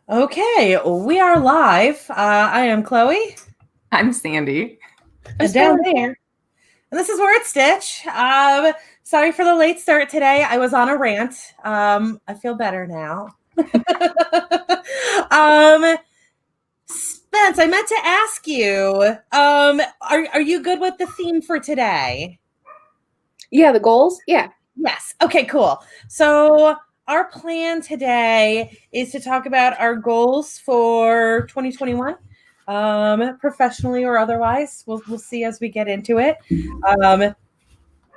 Okay, we are live. I am Chloe, I'm Sandy. and down there, and this is WordStitch. Sorry for the late start today. I was on a rant. I feel better now. Spence, I meant to ask you. Are you good with the theme for today? Yeah, the goals. Yeah. Yes. Okay, cool. So our plan today is to talk about our goals for 2021, professionally or otherwise. We'll see as we get into it.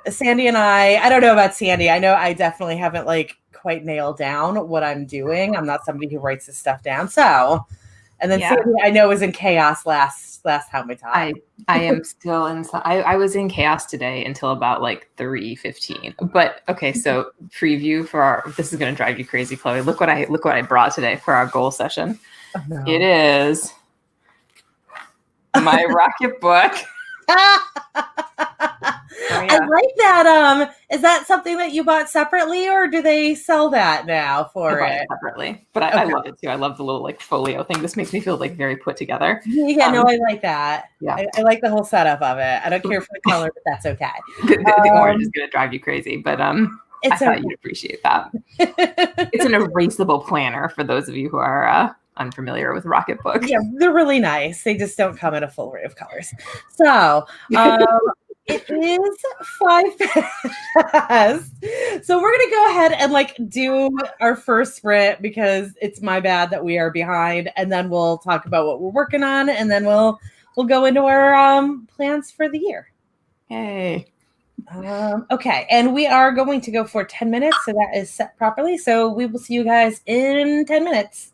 Sandy and I don't know about Sandy. I know I definitely haven't quite nailed down what I'm doing. I'm not somebody who writes this stuff down. So, and then Sandy, I know, was in chaos last time we talked. I am still in. I was in chaos today until about 3:15. But okay, so preview for our. This is going to drive you crazy, Chloe. Look what I brought today for our goal session. Oh, no. It is my rocket book. I like that. Is that something that you bought separately, or do they sell that now for I bought it separately? But I love it too. I love the little folio thing. This makes me feel very put together. Yeah, no, I like that. Yeah, I like the whole setup of it. I don't care for the color, but that's okay. The orange is going to drive you crazy, but I thought you'd appreciate that. It's an erasable planner for those of you who are unfamiliar with Rocket Book. Yeah, they're really nice. They just don't come in a full array of colors. So it is 5 past. So we're gonna go ahead and do our first sprint because it's my bad that we are behind, and then we'll talk about what we're working on, and then we'll go into our plans for the year. Yay. Okay, and we are going to go for 10 minutes, so that is set properly. So we will see you guys in 10 minutes.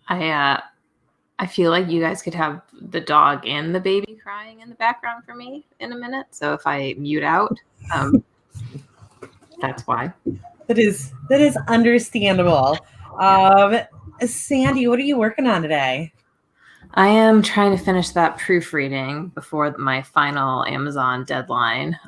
I feel like you guys could have the dog and the baby crying in the background for me in a minute. So if I mute out, that's why. That is understandable. Sandy, what are you working on today? I am trying to finish that proofreading before my final Amazon deadline,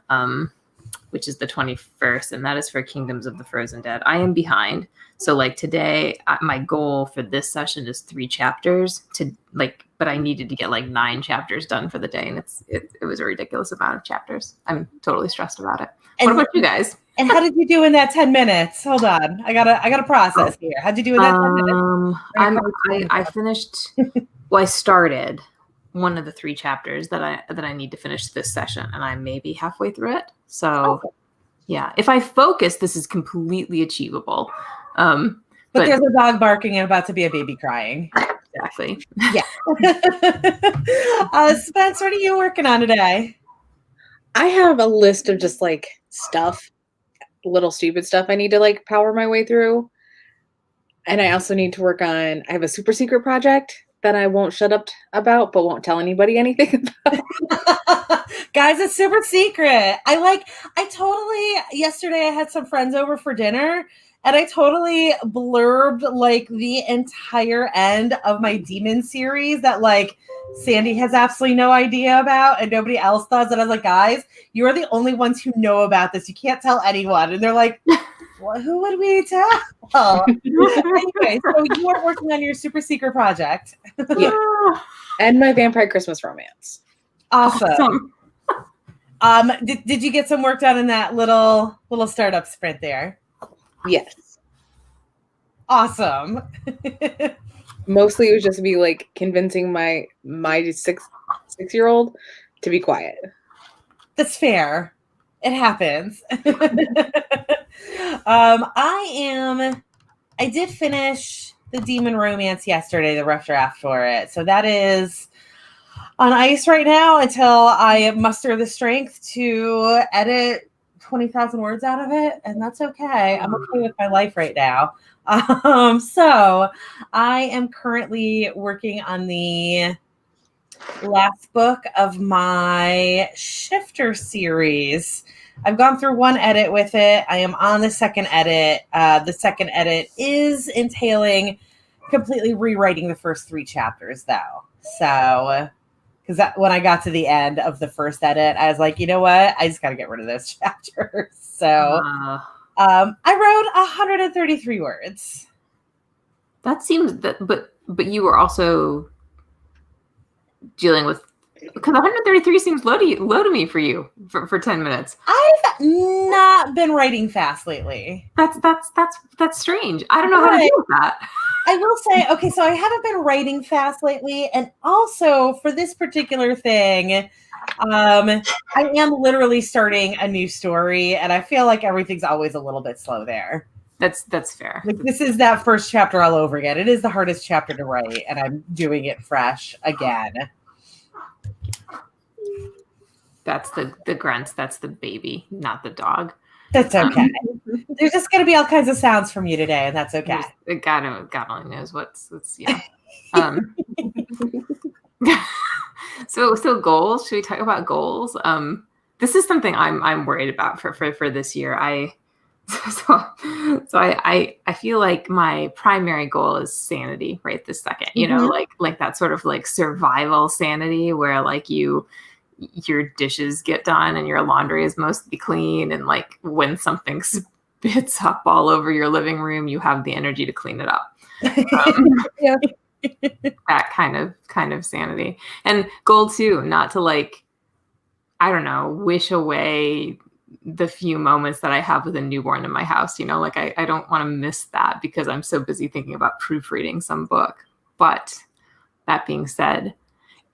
which is the 21st, and that is for Kingdoms of the Frozen Dead. I am behind. So like today, my goal for this session is 3 chapters but I needed to get like 9 chapters done for the day. And it was a ridiculous amount of chapters. I'm totally stressed about it. What about you guys? And how did you do in that 10 minutes? Hold on. I gotta process here. How'd you do in that 10 minutes? I finished, well, I started one of the 3 chapters that I need to finish this session, and I'm maybe halfway through it. So yeah, if I focus, this is completely achievable. But there's a dog barking and about to be a baby crying. Exactly. Yeah. Spence, what are you working on today? I have a list of just like stuff, little stupid stuff I need to like power my way through. And I also need to work on, I have a super secret project that I won't shut up about, but won't tell anybody anything about. Guys, it's super secret. Yesterday I had some friends over for dinner, and I totally blurbed like the entire end of my demon series that like Sandy has absolutely no idea about and nobody else does. And I was like, guys, you are the only ones who know about this. You can't tell anyone. And they're like, well, who would we tell? Anyway, so you are working on your super secret project. Yeah. And my vampire Christmas romance. Awesome. Did you get some work done in that little startup sprint there? Yes. Awesome. Mostly it was just be like convincing my 6-year-old to be quiet. That's fair. It happens. I did finish the Demon Romance yesterday, the rough draft for it. So that is on ice right now until I muster the strength to edit 20,000 words out of it, and that's okay. I'm okay with my life right now. So I am currently working on the last book of my Shifter series. I've gone through one edit with it. I am on the second edit. The second edit is entailing completely rewriting the first 3 chapters, though. So, because when I got to the end of the first edit, I was like, you know what? I just got to get rid of those chapters. So I wrote 133 words. That seems that, but you were also dealing with, because 133 seems low to me for you for 10 minutes. I've not been writing fast lately. That's strange. I don't know how to deal with that. I will say, okay, so I haven't been writing fast lately, and also for this particular thing, I am literally starting a new story, and I feel like everything's always a little bit slow there. That's fair. Like, this is that first chapter all over again. It is the hardest chapter to write, and I'm doing it fresh again. That's the grunts. That's the baby, not the dog. That's okay. There's just going to be all kinds of sounds from you today, and that's okay. God only knows what's yeah. So goals. Should we talk about goals? This is something I'm worried about for this year. I feel like my primary goal is sanity right this second. You know, like that sort of like survival sanity where like your dishes get done and your laundry is mostly clean, and like when something spits up all over your living room, you have the energy to clean it up. Yeah. That kind of sanity. And goal 2, not to like, I don't know, wish away the few moments that I have with a newborn in my house. You know, like I don't want to miss that because I'm so busy thinking about proofreading some book. But that being said,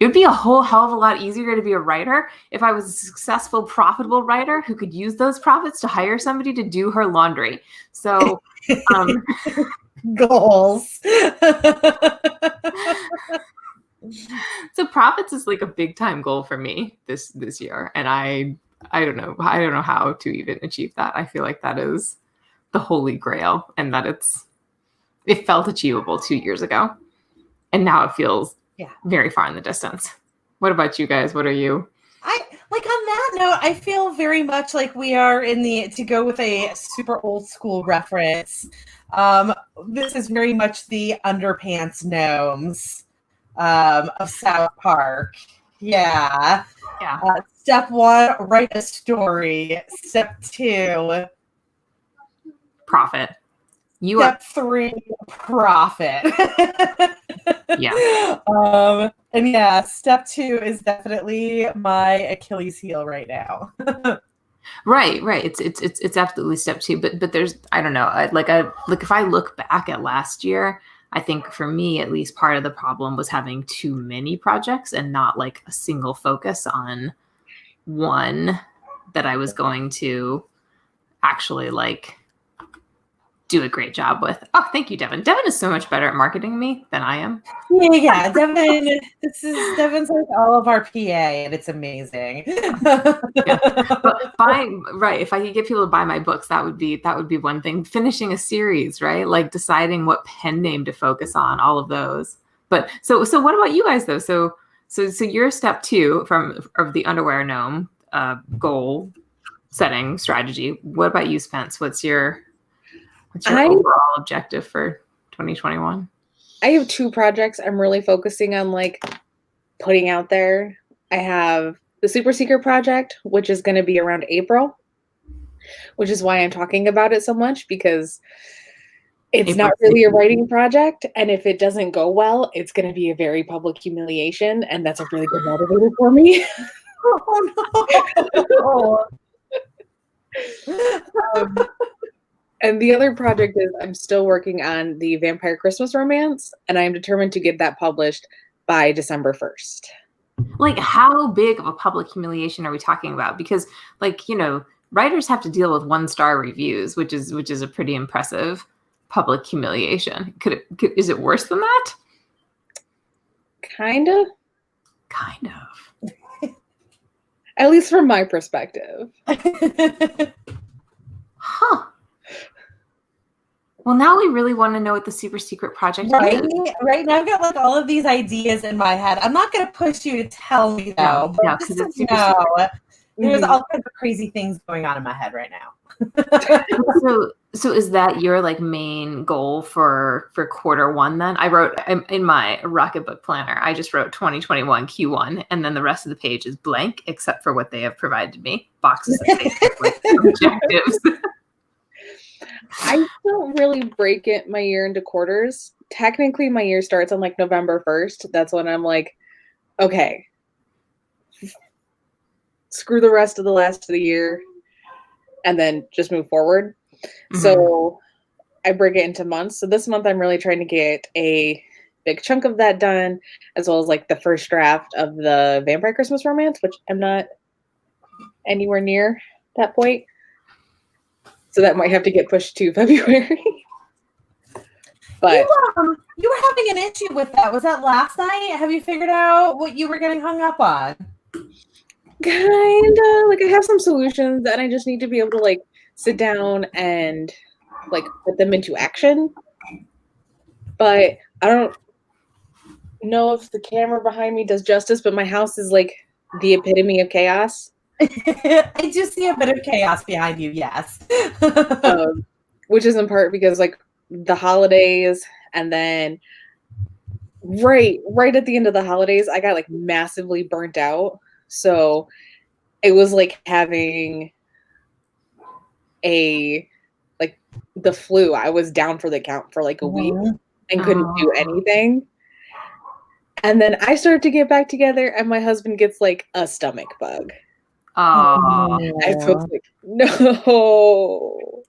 it would be a whole hell of a lot easier to be a writer if I was a successful, profitable writer who could use those profits to hire somebody to do her laundry. So, goals. So profits is like a big time goal for me this year, and I don't know how to even achieve that. I feel like that is the holy grail, and that it felt achievable 2 years ago. And now it feels Yeah. very far in the distance. What about you guys? What are you? I like on that note, I feel very much like we are to go with a super old school reference. This is very much the underpants gnomes of South Park. Yeah. Yeah. Step 1, write a story. Step 2, Profit. Step 3, profit. Yeah. And yeah, step 2 is definitely my Achilles heel right now. Right. It's absolutely step 2, but there's, I don't know, like if I look back at last year, I think for me at least part of the problem was having too many projects and not like a single focus on one that I was going to actually like do a great job with. Oh, thank you, Devin. Devin is so much better at marketing me than I am. Yeah, Devin. Devin's like all of our PA, and it's amazing. Yeah. But if I could get people to buy my books, that would be one thing. Finishing a series, right? Like deciding what pen name to focus on, all of those. But so what about you guys though? So your step 2 of the underwear gnome goal setting strategy. What about you, Spence? What's your overall objective for 2021? I have 2 projects I'm really focusing on like putting out there. I have the Super Secret project, which is going to be around April, which is why I'm talking about it so much, because it's not really a writing project. And if it doesn't go well, it's going to be a very public humiliation. And that's a really good motivator for me. Oh, no. And the other project is I'm still working on the Vampire Christmas Romance, and I am determined to get that published by December 1st. Like, how big of a public humiliation are we talking about? Because, like, you know, writers have to deal with 1-star reviews, which is a pretty impressive public humiliation. Is it worse than that? Kind of. At least from my perspective. Huh. Well, now we really want to know what the Super Secret project is. Right now, I've got like all of these ideas in my head. I'm not going to push you to tell me though. No, because it's super secret. There's all kinds of crazy things going on in my head right now. So is that your like main goal for quarter 1 then? I wrote in my Rocketbook planner, I just wrote 2021 Q1, and then the rest of the page is blank except for what they have provided me, boxes of objectives. I don't really break my year into quarters. Technically, my year starts on like November 1st. That's when I'm like, okay, screw the rest of the year, and then just move forward. Mm-hmm. So I break it into months. So this month, I'm really trying to get a big chunk of that done, as well as like the first draft of the Vampire Christmas Romance, which I'm not anywhere near that point. So that might have to get pushed to February. But you were having an issue with that. Was that last night? Have you figured out what you were getting hung up on? Kinda. Like I have some solutions, and I just need to be able to like sit down and like put them into action. But I don't know if the camera behind me does justice, but my house is like the epitome of chaos. I do see a bit of chaos behind you, yes. Which is in part because like the holidays, and then right at the end of the holidays, I got like massively burnt out. So it was like having the flu. I was down for the count for like a week and couldn't do anything. And then I started to get back together, and my husband gets like a stomach bug. And so it's like, no.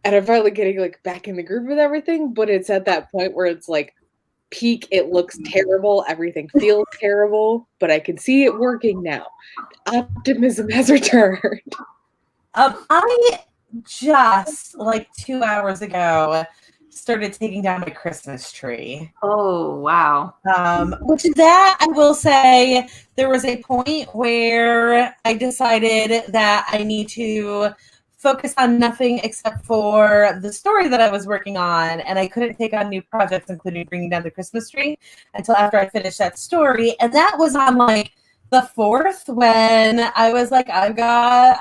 And I'm finally getting like back in the groove with everything, but it's at that point where it's like peak, it looks terrible, everything feels terrible, but I can see it working now. Optimism has returned. I just like 2 hours ago started taking down my Christmas tree. Oh, wow. Which that I will say, there was a point where I decided that I need to focus on nothing except for the story that I was working on, and I couldn't take on new projects, including bringing down the Christmas tree, until after I finished that story. And that was on like the 4th, when I was like, I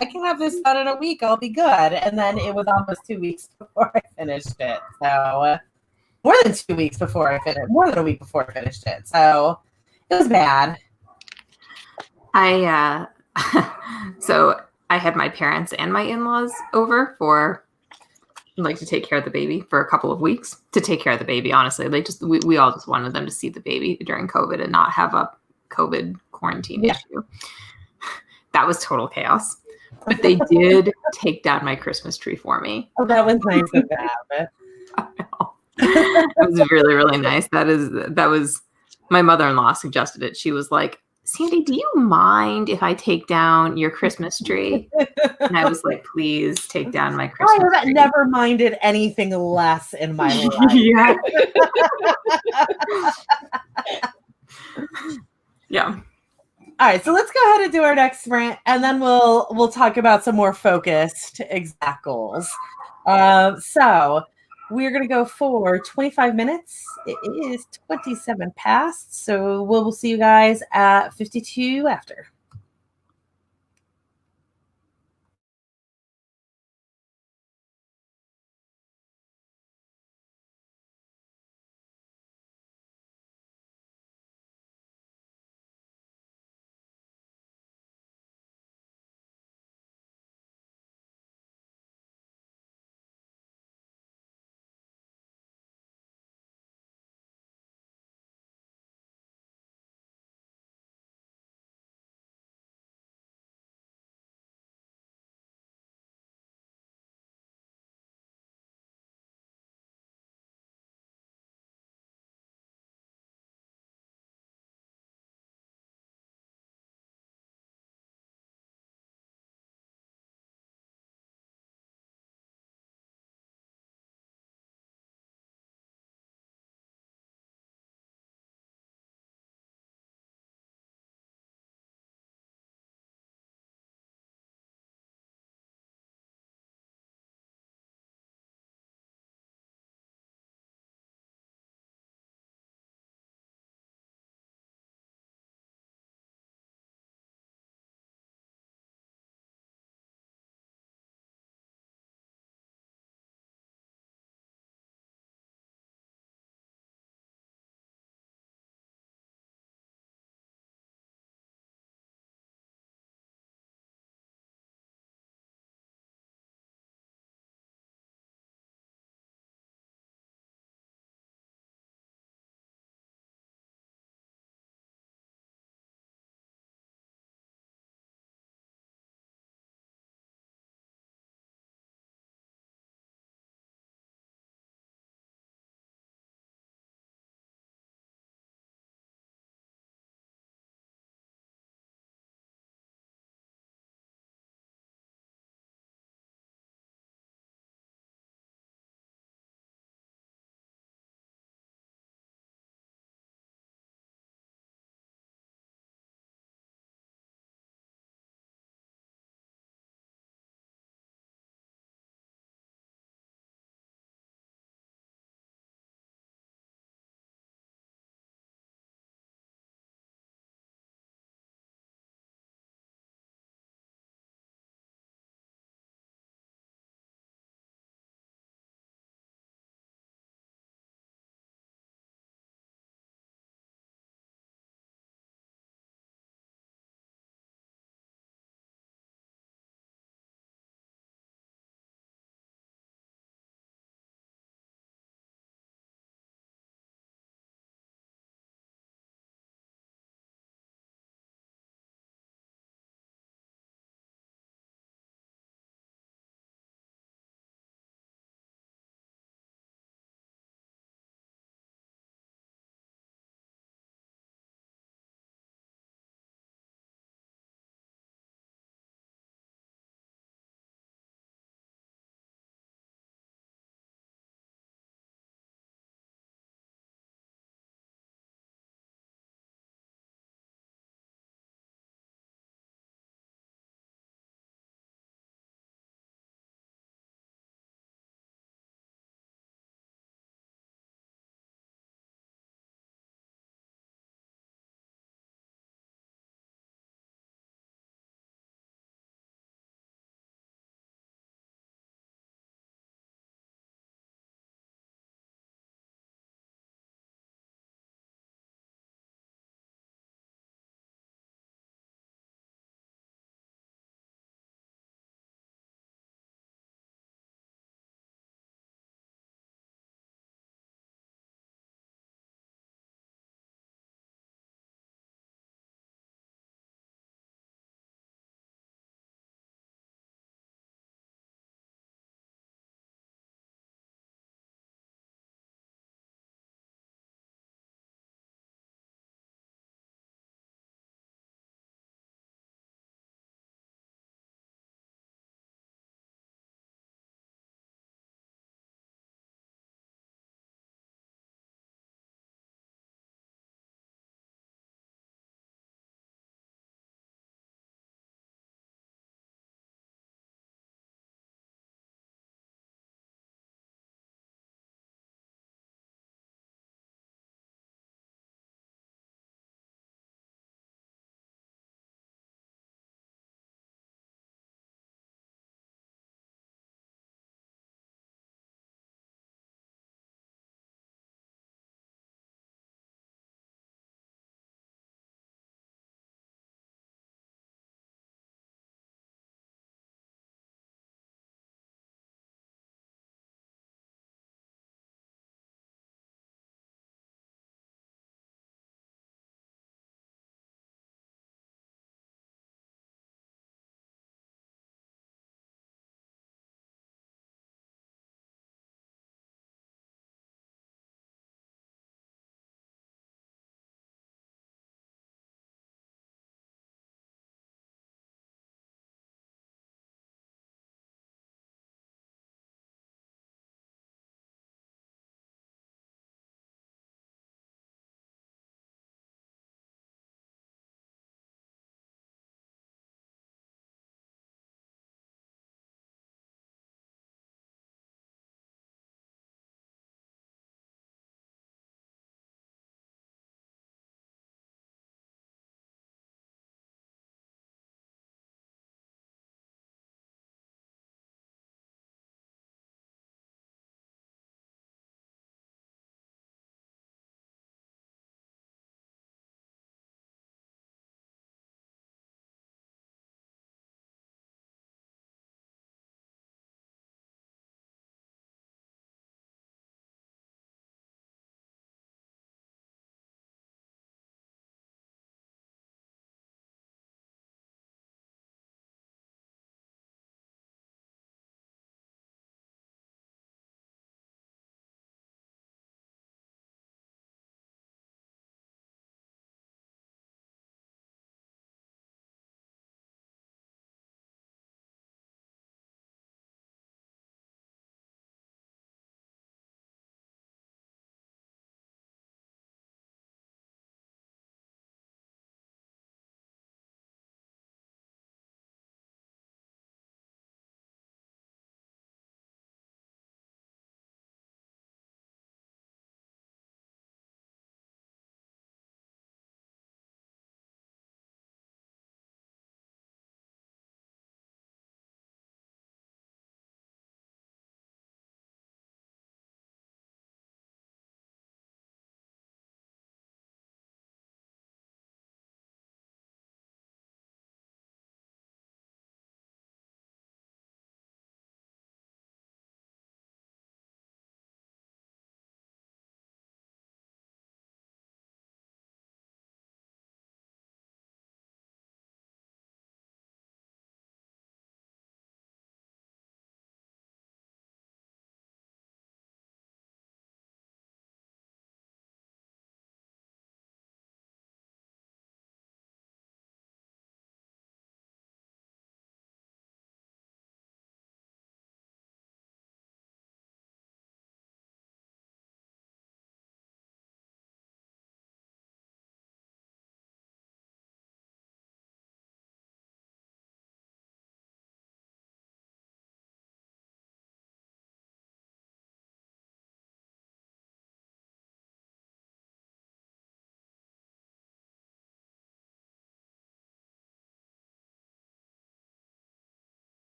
can have this done in a week, I'll be good. And then it was almost 2 weeks before I finished it. So more than 2 weeks before I finished, more than a week before I finished it. So it was bad. So I had my parents and my in-laws over for like to take care of the baby for a couple of weeks. To take care of the baby, honestly, we all just wanted them to see the baby during COVID and not have a COVID quarantine issue. That was total chaos. But they did take down my Christmas tree for me. Oh, that was nice of them. I know. It was really, really nice. That was my mother-in-law suggested it. She was like, Sandy, do you mind if I take down your Christmas tree? And I was like, please take down my Christmas I have tree. never minded anything less in my life. Yeah. Yeah. All right, so let's go ahead and do our next sprint, and then we'll talk about some more focused exact goals. So we're going to go for 25 minutes. It is 27 past, so we'll see you guys at 52 after.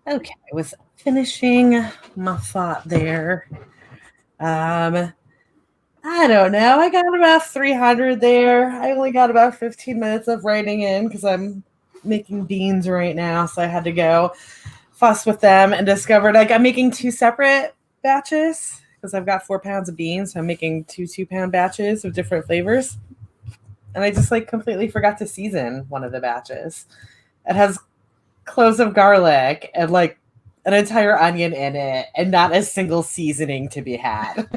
Okay, I was finishing my thought there. I don't know. I got about 300 there. I only got about 15 minutes of writing in because I'm making beans right now. So I had to go fuss with them and discovered like I'm making 2 separate batches because I've got 4 pounds of beans. So I'm making 2 2-pound batches of different flavors. And I just like completely forgot to season one of the batches. It has cloves of garlic and like an entire onion in it and not a single seasoning to be had.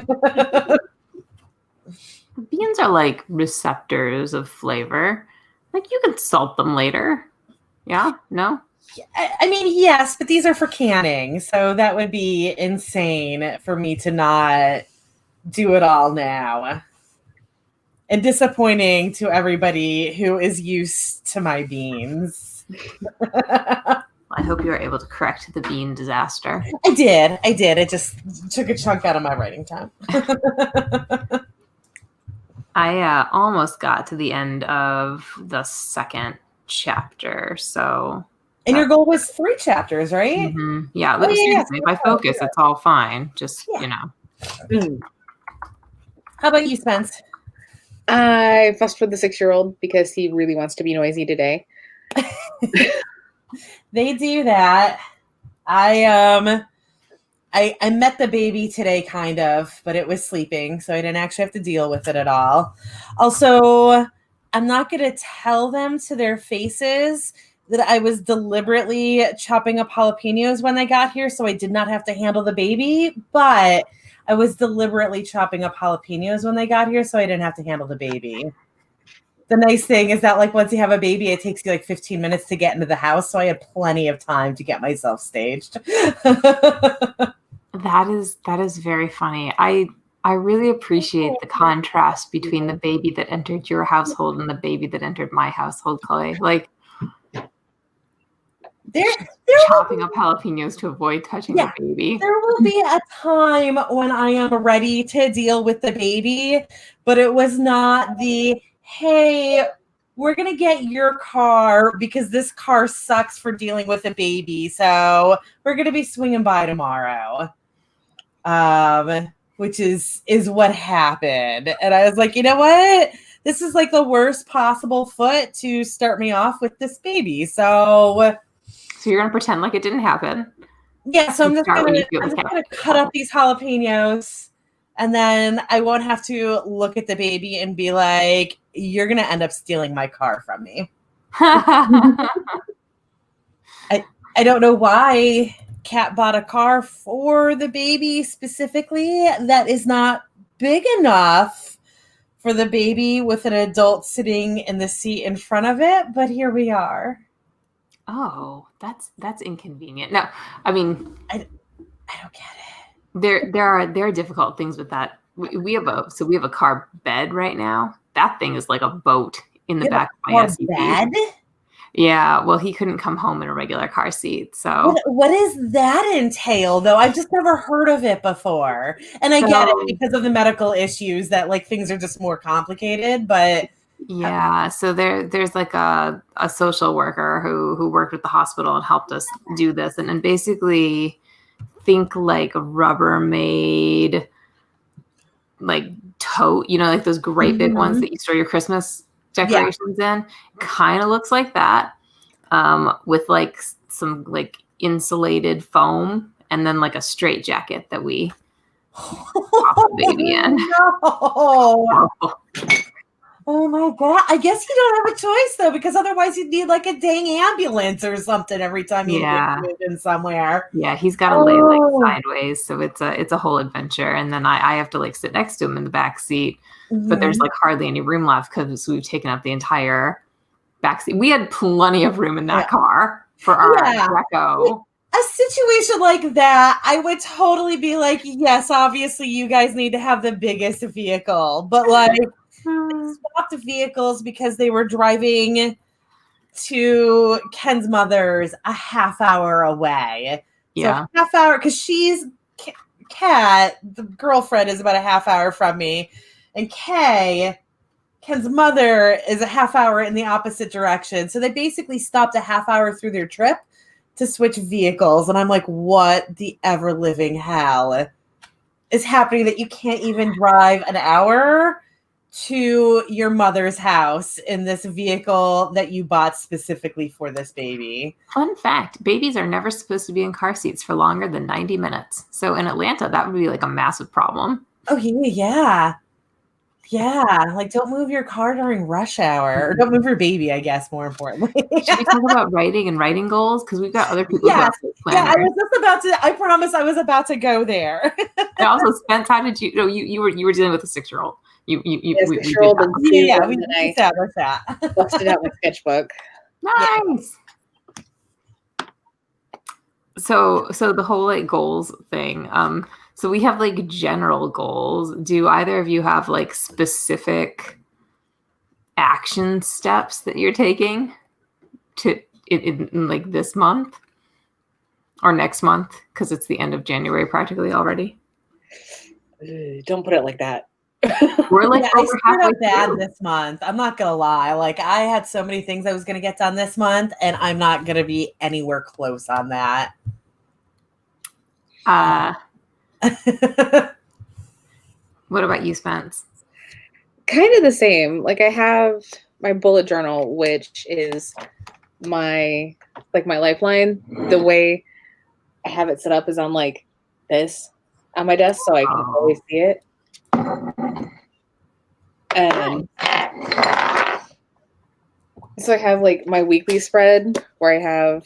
Beans are like receptors of flavor. Like you can salt them later. Yeah? No? I mean, yes, but these are for canning. So that would be insane for me to not do it all now. And disappointing to everybody who is used to my beans. I hope you were able to correct the bean disaster. I did. It just took a chunk out of my writing time. I almost got to the end of the 2nd chapter, so... And your goal was 3 chapters, right? Mm-hmm. Yeah, Oh, yeah. If I focus, it's all fine. Just, Yeah. you know. How about you, Spence? I fussed with the 6-year-old because he really wants to be noisy today. They do that. I met the baby today, kind of, but it was sleeping, so I didn't actually have to deal with it at all. Also, I'm not going to tell them to their faces that I was deliberately chopping up jalapenos when they got here, so I did not have to handle the baby, but I was deliberately chopping up jalapenos when they got here, so I didn't have to handle the baby. The nice thing is that, like, once you have a baby, it takes you like 15 minutes to get into the house, so I had plenty of time to get myself staged. That is very funny. I really appreciate the contrast between the baby that entered your household and the baby that entered my household, Chloe. Like, There chopping up jalapenos to avoid touching the baby. There will be a time when I am ready to deal with the baby, but it was not the, hey, we're going to get your car because this car sucks for dealing with a baby. So we're going to be swinging by tomorrow. Which is what happened. And I was like, you know what? This is like the worst possible foot to start me off with this baby. So you're going to pretend like it didn't happen. Yeah, so I'm just going to cut up these jalapenos, and then I won't have to look at the baby and be like, you're going to end up stealing my car from me. I don't know why Kat bought a car for the baby specifically that is not big enough for the baby with an adult sitting in the seat in front of it, but here we are. Oh, that's inconvenient. No, I mean, I don't get it. There are difficult things with that. We have a car bed right now. That thing is like a boat in the back of my SUV. Bed? Yeah, well, he couldn't come home in a regular car seat. So what does that entail, though? I've just never heard of it before. And I get it because of the medical issues that like things are just more complicated, but yeah, so there's like a social worker who worked with the hospital and helped us do this, and basically think like a Rubbermaid like tote, you know, like those great big ones that you store your Christmas decorations in. Kind of looks like that, with like some like insulated foam, and then like a straight jacket that we pop the baby in. No. Oh my God. I guess you don't have a choice though, because otherwise you'd need like a dang ambulance or something every time you get in somewhere. Yeah, he's got to lay like sideways. So it's a whole adventure. And then I have to like sit next to him in the back seat. But there's like hardly any room left because we've taken up the entire back seat. We had plenty of room in that car for our Greco. A situation like that, I would totally be like, yes, obviously you guys need to have the biggest vehicle. But like, swapped vehicles because they were driving to Ken's mother's a half hour away. Yeah. So half hour, because she's Kat, the girlfriend, is about a half hour from me. And Ken's mother, is a half hour in the opposite direction. So they basically stopped a half hour through their trip to switch vehicles. And I'm like, what the ever living hell is happening that you can't even drive an hour to your mother's house in this vehicle that you bought specifically for this baby? Fun fact, babies are never supposed to be in car seats for longer than 90 minutes. So in Atlanta, that would be like a massive problem. Oh, yeah. Yeah. Like, don't move your car during rush hour. Or don't move your baby, I guess, more importantly. Should we talk about writing and writing goals? Because we've got other people who have Yeah, I planners. was just about to, I promise I was about to go there. And also, Spence, how did you? No, you were dealing with a 6-year-old. Yeah, We did 6-year-old that. and 2, Yeah, we and then I established that. busted out my sketchbook. Nice. So the whole like goals thing. So we have like general goals. Do either of you have like specific action steps that you're taking to in like this month or next month? Because it's the end of January practically already. Don't put it like that. We're like Yeah, I over screwed halfway up bad through. this month. I'm not gonna lie. Like, I had so many things I was gonna get done this month, and I'm not gonna be anywhere close on that. What about you, Spence? Kind of the same. Like I have my bullet journal, which is my lifeline. The way I have it set up is on like this on my desk, so I can always see it. And so I have like my weekly spread where I have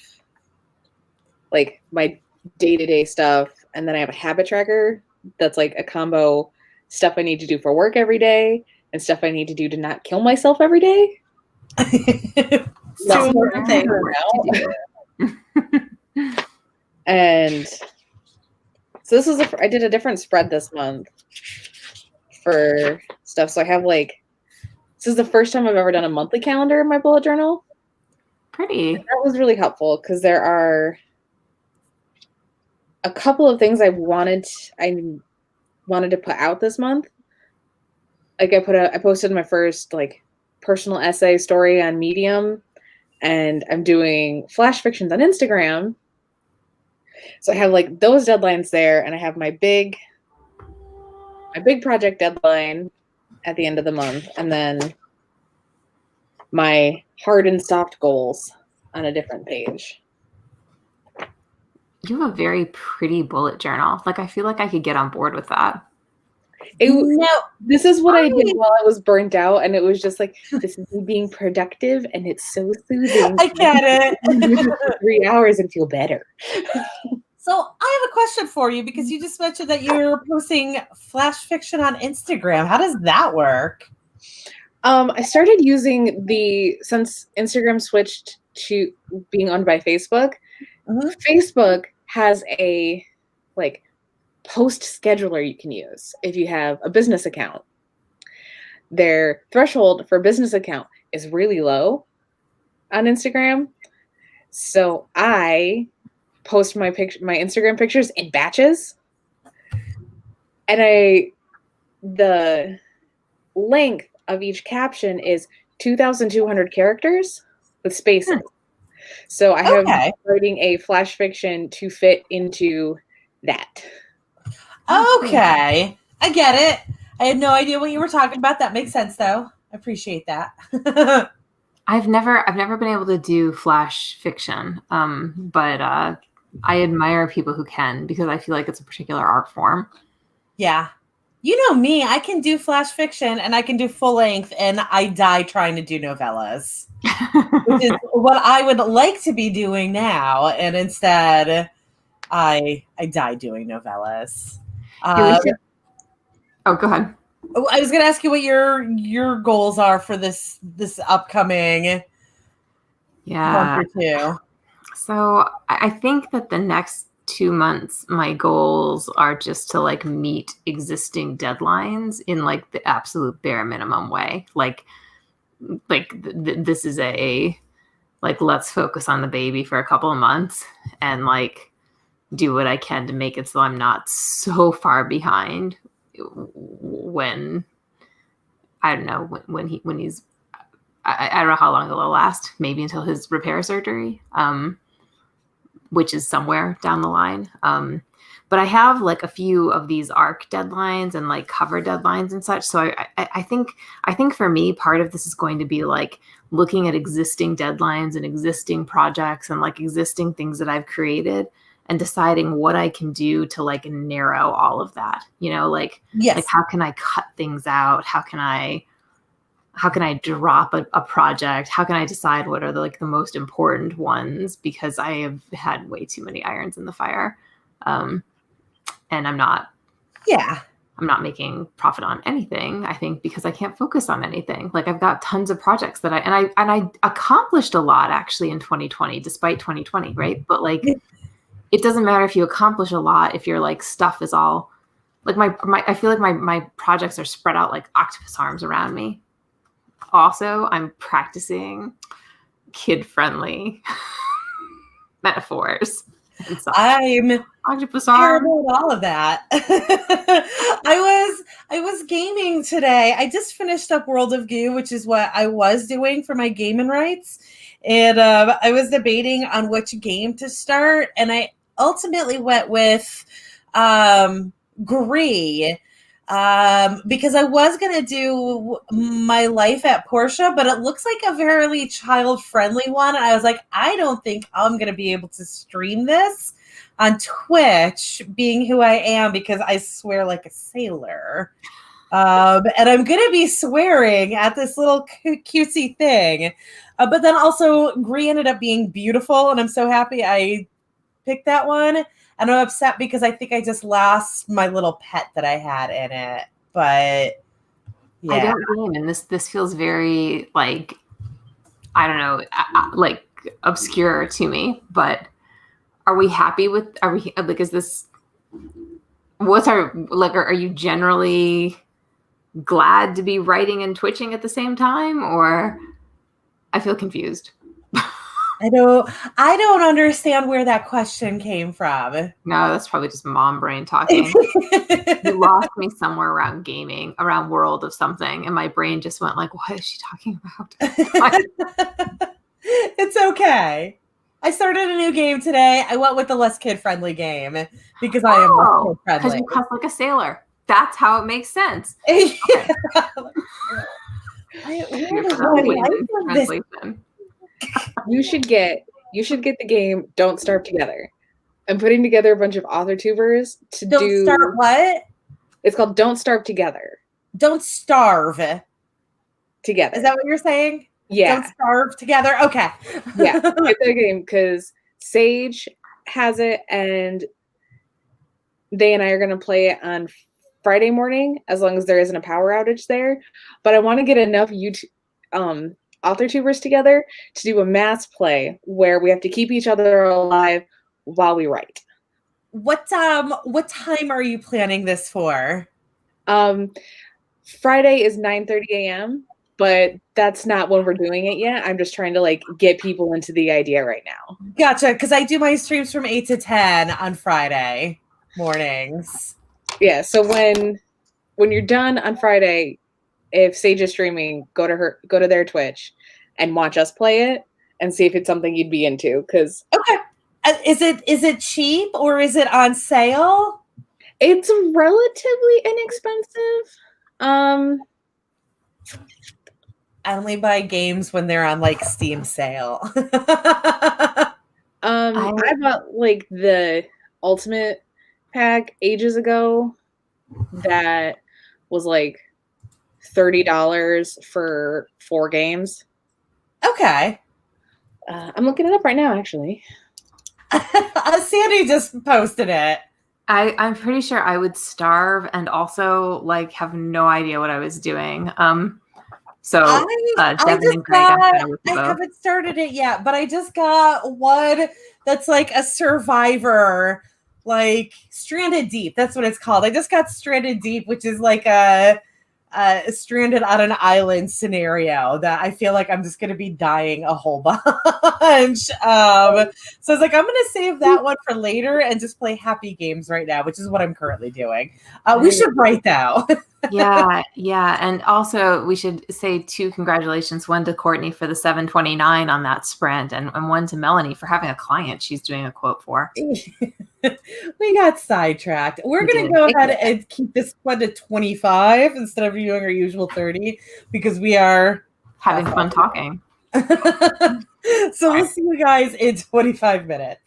like my day-to-day stuff, and then I have a habit tracker that's like a combo stuff I need to do for work every day and stuff I need to do to not kill myself every day. Two important things. And so this is I did a different spread this month for stuff. So I have like, this is the first time I've ever done a monthly calendar in my bullet journal. Pretty. And that was really helpful because there are a couple of things I wanted to put out this month. Like I posted my first like personal essay story on Medium, and I'm doing flash fictions on Instagram. So I have like those deadlines there, and I have my big project deadline at the end of the month, and then my hard and soft goals on a different page. You have a very pretty bullet journal. Like, I feel like I could get on board with that. This is what I did while I was burnt out, and it was just like, this is me being productive, and it's so soothing. I get it. For 3 hours and feel better. So I have a question for you, because you just mentioned that you're posting flash fiction on Instagram. How does that work? I started using since Instagram switched to being owned by Facebook. Mm-hmm. Facebook has a like post scheduler you can use if you have a business account. Their threshold for a business account is really low on Instagram. So I post my Instagram pictures in batches. And the length of each caption is 2,200 characters with spaces. So I have writing a flash fiction to fit into that. Okay. I get it. I had no idea what you were talking about. That makes sense, though. I appreciate that. I've never been able to do flash fiction, but I admire people who can, because I feel like it's a particular art form. Yeah. You know me, I can do flash fiction and I can do full length, and I die trying to do novellas, which is what I would like to be doing now. And instead, I die doing novellas. Oh, go ahead. I was going to ask you what your goals are for this upcoming month or two. So I think that the next 2 months, my goals are just to like meet existing deadlines in like the absolute bare minimum way. This is let's focus on the baby for a couple of months and like do what I can to make it so I'm not so far behind when I don't know when he's I don't know how long it'll last, maybe until his repair surgery. which is somewhere down the line. But I have like a few of these ARC deadlines and like cover deadlines and such. So I think for me, part of this is going to be like looking at existing deadlines and existing projects and like existing things that I've created and deciding what I can do to like narrow all of that, like how can I cut things out? How can I drop a project? How can I decide what are the most important ones? Because I have had way too many irons in the fire. And I'm not making profit on anything, I think, because I can't focus on anything. Like I've got tons of projects that I accomplished a lot actually in 2020, despite 2020. Right. But like, it doesn't matter if you accomplish a lot, if your like stuff is all like I feel like my projects are spread out like octopus arms around me. Also, I'm practicing kid-friendly metaphors. I'm octopus arm. Terrible at all of that. I was gaming today. I just finished up World of Goo, which is what I was doing for my gaming rights, and I was debating on which game to start, and I ultimately went with Gree. Because I was going to do My Life at Portia, but it looks like a very child-friendly one. And I was like, I don't think I'm going to be able to stream this on Twitch, being who I am, because I swear like a sailor. And I'm going to be swearing at this little cutesy thing. But then also, Gree ended up being beautiful, and I'm so happy I picked that one. And I'm upset because I think I just lost my little pet that I had in it. But yeah. I don't blame, and this feels very like, I don't know, like obscure to me. But are we like, is this, what's our, like, are you generally glad to be writing and twitching at the same time? Or I feel confused. I don't understand where that question came from. No, that's probably just mom brain talking. You lost me somewhere around gaming, around world of something, and my brain just went like, what is she talking about? It's okay. I started a new game today. I went with the less kid-friendly game because I am less kid-friendly. Because you cuss like a sailor. That's how it makes sense. You should get the game Don't Starve Together. I'm putting together a bunch of author tubers to Don't start what? It's called Don't Starve Together. Don't starve together. Is that what you're saying? Yeah. Don't starve together. Okay. Yeah. Get the game because Sage has it, and they and I are going to play it on Friday morning, as long as there isn't a power outage there. But I want to get enough author tubers together to do a mass play where we have to keep each other alive while we write. What time are you planning this for? Friday is 9:30 a.m., but that's not when we're doing it yet. I'm just trying to like get people into the idea right now. Gotcha, because I do my streams from 8 to 10 on Friday mornings. Yeah, so when you're done on Friday, if Sage is streaming, go to their Twitch and watch us play it and see if it's something you'd be into. Because okay, is it cheap or is it on sale? It's relatively inexpensive. I only buy games when they're on like Steam sale. I bought like the Ultimate Pack ages ago. That was like $30 for 4 games. Okay. I'm looking it up right now, actually. Sandy just posted it. I'm pretty sure I would starve and also like have no idea what I was doing. So Devin and Greg, I haven't started it yet, but I just got one that's like a survivor, like Stranded Deep. That's what it's called. I just got Stranded Deep, which is like a stranded on an island scenario that I feel like I'm just going to be dying a whole bunch. So I was like, I'm going to save that one for later and just play happy games right now, which is what I'm currently doing. We should write that. Yeah. And also we should say 2 congratulations, one to Courtney for the 729 on that sprint and one to Melanie for having a client she's doing a quote for. We got sidetracked. We're going to go ahead and keep this one to 25 instead of doing our usual 30 because we are having fun talking. So we'll see you guys in 25 minutes.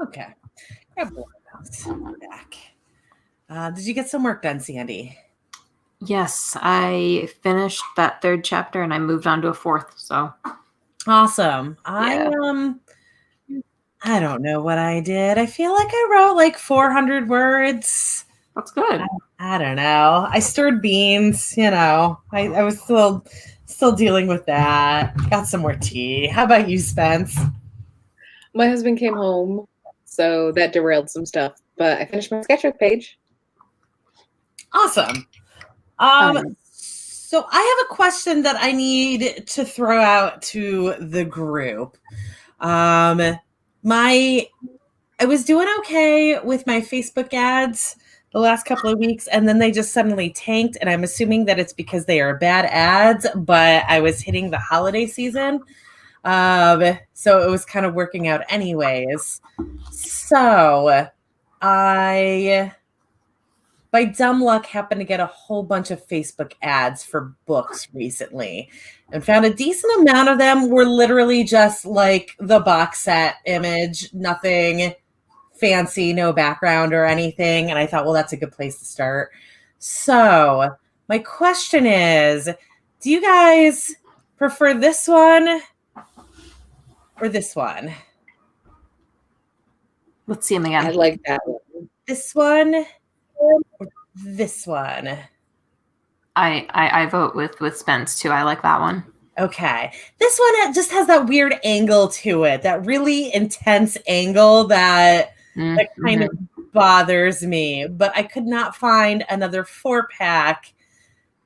Okay. Grab one mouse back. Did you get some work done, Sandy? Yes, I finished that 3rd chapter and I moved on to a 4th. So Awesome. Yeah. I don't know what I did. I feel like I wrote like 400 words. That's good. I don't know. I stirred beans, I was still dealing with that. Got some more tea. How about you, Spence? My husband came home, so that derailed some stuff. But I finished my sketchbook page. Awesome. Um, So I have a question that I need to throw out to the group. I was doing okay with my Facebook ads the last couple of weeks, and then they just suddenly tanked, and I'm assuming that it's because they are bad ads, but I was hitting the holiday season. So it was kind of working out anyways. So I, by dumb luck, happened to get a whole bunch of Facebook ads for books recently and found a decent amount of them were literally just like the box set image, nothing fancy, no background or anything. And I thought, well, that's a good place to start. So my question is, do you guys prefer this one or this one? let's see them again. I like that one. This one or this one? I vote with Spence too. I like that one. Okay. This one just has that weird angle to it, that really intense angle that kind of bothers me. But I could not find another 4-pack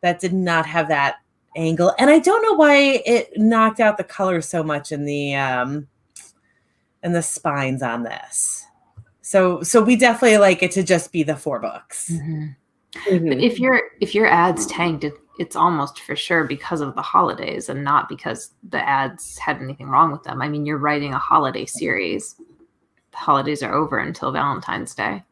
that did not have that angle. And I don't know why it knocked out the color so much in the spines on this. So we definitely like it to just be the 4 books. But if your ads tanked, it's almost for sure because of the holidays and not because the ads had anything wrong with them. I mean, you're writing a holiday series. The holidays are over until Valentine's Day.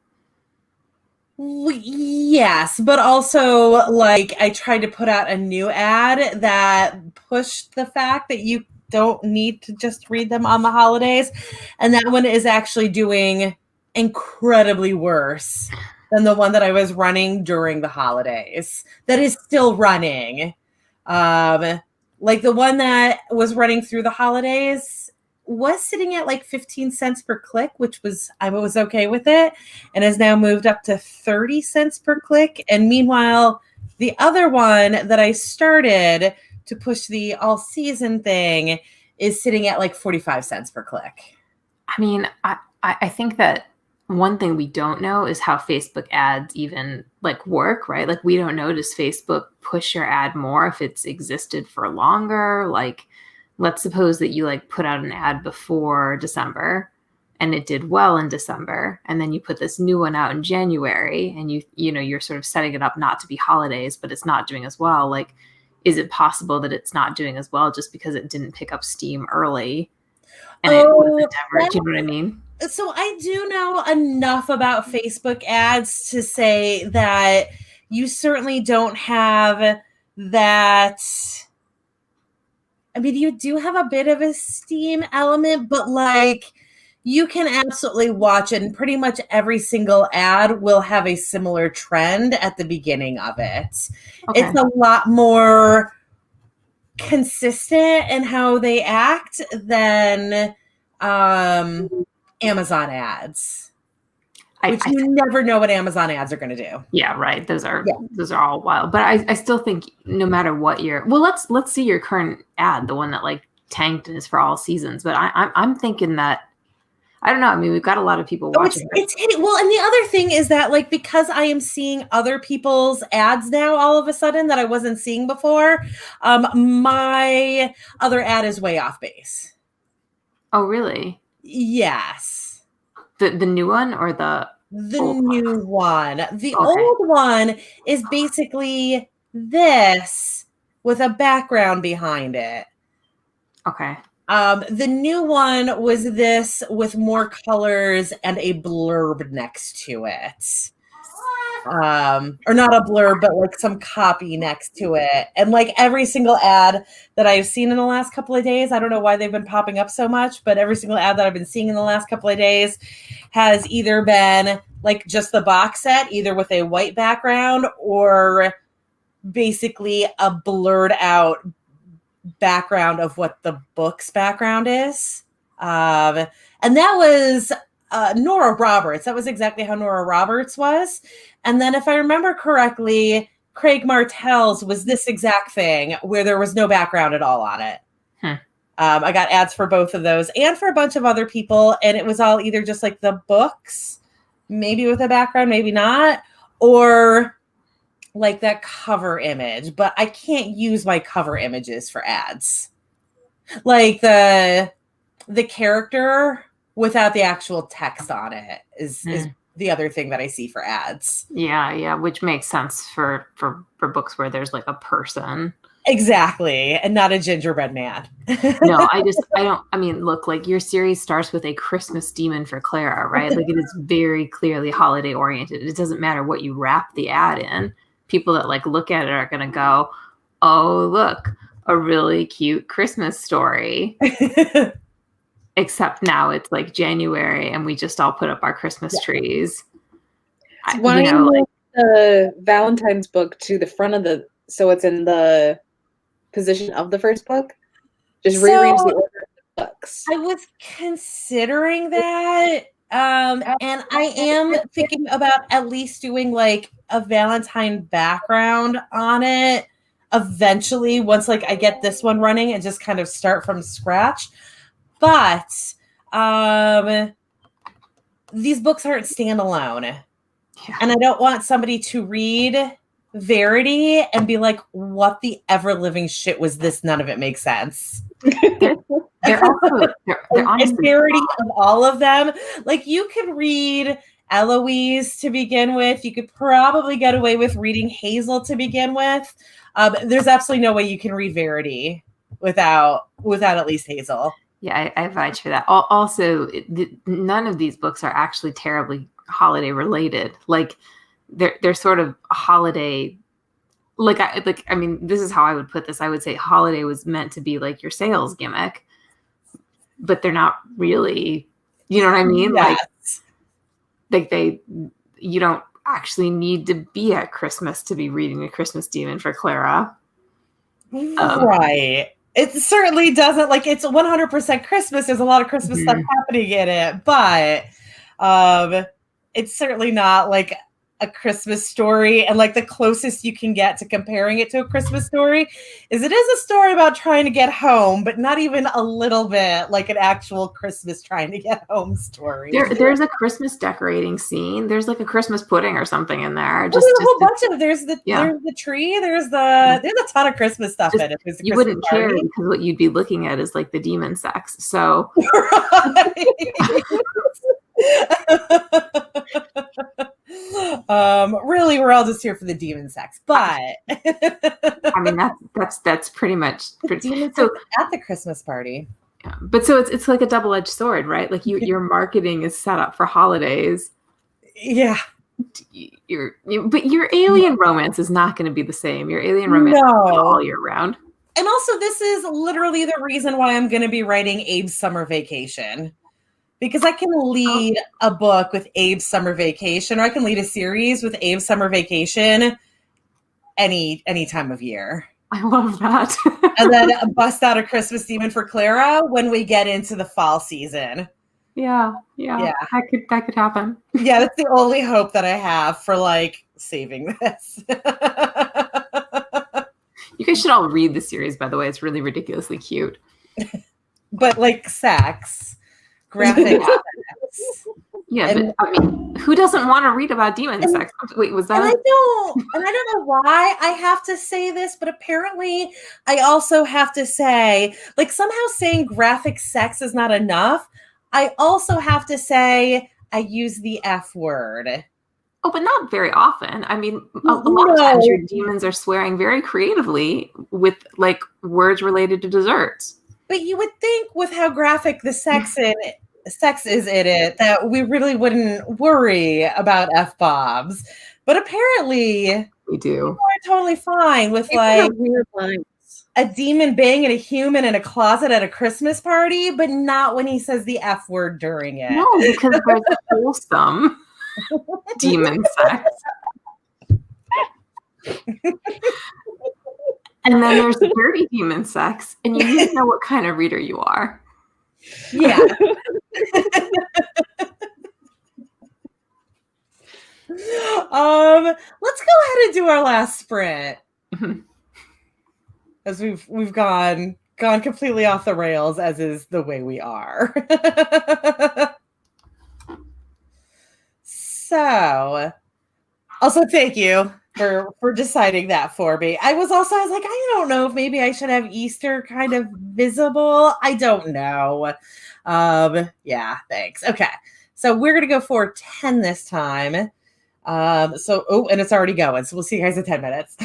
Yes, but also like I tried to put out a new ad that pushed the fact that you don't need to just read them on the holidays. And that one is actually doing incredibly worse than the one that I was running during the holidays. That is still running. Like the one that was running through the holidays was sitting at like 15 cents per click, which I was okay with it, and has now moved up to 30 cents per click. And meanwhile, the other one that I started to push the all season thing is sitting at like 45 cents per click. I mean, I think that one thing we don't know is how Facebook ads even like work, right? Like we don't know, does Facebook push your ad more if it's existed for longer? Like, let's suppose that you like put out an ad before December and it did well in December. And then you put this new one out in January and you're sort of setting it up not to be holidays, but it's not doing as well. Like, is it possible that it's not doing as well just because it didn't pick up steam early? And it wasn't ever, do you know what I mean? So I do know enough about Facebook ads to say that you certainly don't have that. I mean, you do have a bit of a steam element, but like you can absolutely watch it, and pretty much every single ad will have a similar trend at the beginning of it. Okay. It's a lot more consistent in how they act than Amazon ads, which you never know what Amazon ads are going to do. Yeah, right. Those are all wild. But I still think no matter what let's see your current ad, the one that like tanked and is for all seasons. But I'm thinking that, I don't know. I mean, we've got a lot of people watching. It's hitting. Well, and the other thing is that like because I am seeing other people's ads now all of a sudden that I wasn't seeing before, my other ad is way off base. Oh, really? Yes. The new one or the new one? The old one is basically this with a background behind it. Okay. The new one was this with more colors and a blurb next to it. or not a blurb, but like some copy next to it. And like every single ad that I've seen in the last couple of days, I don't know why they've been popping up so much, but every single ad that I've been seeing in the last couple of days has either been like just the box set, either with a white background or basically a blurred out background of what the book's background is. And that was Nora Roberts. That was exactly how Nora Roberts was. And then if I remember correctly, Craig Martell's was this exact thing where there was no background at all on it. I got ads for both of those and for a bunch of other people. And it was all either just like the books, maybe with a background, maybe not, or like that cover image. But I can't use my cover images for ads. Like the character without the actual text on it is the other thing that I see for ads. Yeah, which makes sense for books where there's like a person. Exactly, and not a gingerbread man. No, I mean, look, like your series starts with a Christmas demon for Clara, right? Like it is very clearly holiday oriented. It doesn't matter what you wrap the ad in. People that like look at it are going to go, "Oh, look, a really cute Christmas story." Except now it's like January and we just all put up our Christmas trees. Why move the Valentine's book to the front of so it's in the position of the first book? Just rearrange the order of the books. I was considering that. And I am thinking about at least doing like a Valentine background on it eventually, once like I get this one running and just kind of start from scratch. But these books aren't standalone. Yeah. And I don't want somebody to read Verity and be like, what the ever living shit was this? None of it makes sense. They're honestly Verity of all of them. Like you could read Eloise to begin with. You could probably get away with reading Hazel to begin with. There's absolutely no way you can read Verity without at least Hazel. Yeah, I vouch for that. Also, none of these books are actually terribly holiday related. Like they're sort of holiday. I mean, this is how I would put this. I would say holiday was meant to be like your sales gimmick, but they're not really. You know what I mean? Yes. Like you don't actually need to be at Christmas to be reading A Christmas Demon for Clara. Right. It certainly doesn't, like, it's 100% Christmas. There's a lot of Christmas stuff happening in it, but it's certainly not like a Christmas story. And like the closest you can get to comparing it to a Christmas story is it is a story about trying to get home, but not even a little bit like an actual Christmas trying to get home story. There's a Christmas decorating scene. There's like a Christmas pudding or something in there. There's a whole bunch of there's the tree. There's a ton of Christmas stuff in it. You wouldn't care because what you'd be looking at is like the demon sex. So. Really, we're all just here for the demon sex, but I mean that's pretty much so at the Christmas party. Yeah, but so it's like a double-edged sword, right? Like your marketing is set up for holidays. Yeah, but your alien romance is not going to be the same. Your alien romance is all year round. And also, this is literally the reason why I'm going to be writing Abe's Summer Vacation. Because I can lead a book with Abe's Summer Vacation, or I can lead a series with Abe's Summer Vacation any time of year. I love that. And then bust out A Christmas Demon for Clara when we get into the fall season. Yeah. That could happen. Yeah, that's the only hope that I have for like saving this. You guys should all read the series, by the way. It's really ridiculously cute. But like sex. Graphic sex. Yeah, but I mean, who doesn't want to read about demon sex? Wait, was that? And I don't know why I have to say this, but apparently I also have to say, like, somehow saying graphic sex is not enough. I also have to say I use the F word. Oh, but not very often. I mean, a lot of times your demons are swearing very creatively with like words related to desserts. But you would think with how graphic the sex sex is in it that we really wouldn't worry about F-bombs. But apparently We do. we're totally fine with People like have weird lines. a demon banging a human in a closet at a Christmas party, but not when he says the F word during it. No, because there's wholesome demon sex. And then there's dirty demon sex, and you need to know what kind of reader you are. Yeah. Let's go ahead and do our last sprint. As we've gone completely off the rails, as is the way we are. So, also thank you for deciding that for me. I was like, I don't know if maybe I should have Easter kind of visible. I don't know. Yeah, thanks. Okay. So we're gonna go for 10 this time. And it's already going. So we'll see you guys in 10 minutes.